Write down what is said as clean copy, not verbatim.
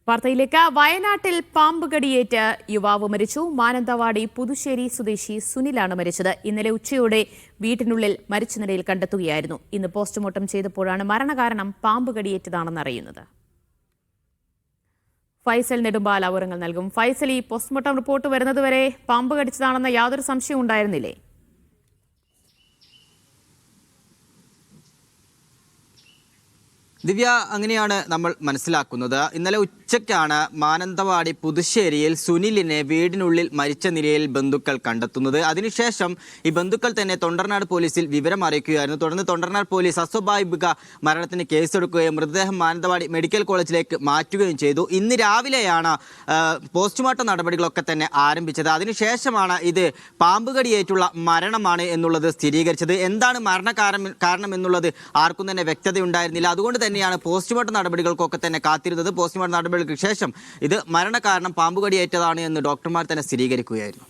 വാർത്തയിലേക്ക്. വയനാട്ടിൽ പാമ്പ് കടിയേറ്റ് യുവാവ് മരിച്ചു. മാനന്തവാടി പുതുശ്ശേരി സ്വദേശി സുനിലാണ് മരിച്ചത്. ഇന്നലെ ഉച്ചയോടെ വീട്ടിനുള്ളിൽ മരിച്ച നിലയിൽ കണ്ടെത്തുകയായിരുന്നു. ഇന്ന് പോസ്റ്റ്മോർട്ടം ചെയ്തപ്പോഴാണ് മരണകാരണം പാമ്പ് കടിയേറ്റതാണെന്ന് അറിയുന്നത്. ഫൈസൽ നെടുമ്പാല വിവരങ്ങൾ നൽകും. ഫൈസൽ, ഈ പോസ്റ്റ്മോർട്ടം റിപ്പോർട്ട് വരുന്നതുവരെ പാമ്പ് കടിച്ചതാണെന്ന യാതൊരു സംശയവും ഉണ്ടായിരുന്നില്ലേ? ദിവ്യ, അങ്ങനെയാണ് നമ്മൾ മനസ്സിലാക്കുന്നത്. ഇന്നലെ ഉച്ചയ്ക്കാണ് മാനന്തവാടി പുതുശ്ശേരിയിൽ സുനിലിനെ വീടിനുള്ളിൽ മരിച്ച നിലയിൽ ബന്ധുക്കൾ കണ്ടെത്തുന്നത്. അതിനുശേഷം ഈ ബന്ധുക്കൾ തന്നെ തൊണ്ടർനാട് പോലീസിൽ വിവരം അറിയിക്കുകയായിരുന്നു. തുടർന്ന് തൊണ്ടർനാട് പോലീസ് അസ്വാഭാവിക മരണത്തിന് കേസെടുക്കുകയും മൃതദേഹം മാനന്തവാടി മെഡിക്കൽ കോളേജിലേക്ക് മാറ്റുകയും ചെയ്തു. ഇന്ന് രാവിലെയാണ് പോസ്റ്റ്മോർട്ടം നടപടികളൊക്കെ തന്നെ ആരംഭിച്ചത്. അതിനുശേഷമാണ് ഇത് പാമ്പ് കടിയേറ്റുള്ള മരണമാണ് എന്നുള്ളത് സ്ഥിരീകരിച്ചത്. എന്താണ് കാരണം എന്നുള്ളത് ആർക്കും തന്നെ വ്യക്തതയുണ്ടായിരുന്നില്ല. അതുകൊണ്ട് തന്നെയാണ് പോസ്റ്റ്മോർട്ടം നടപടികൾക്കൊക്കെ തന്നെ കാത്തിരുന്നത്. പോസ്റ്റ്മോർട്ടം നടപടികൾക്ക് ശേഷം ഇത് മരണകാരണം പാമ്പുകടിയേറ്റതാണ് എന്ന് ഡോക്ടർമാർ തന്നെ സ്ഥിരീകരിക്കുകയായിരുന്നു.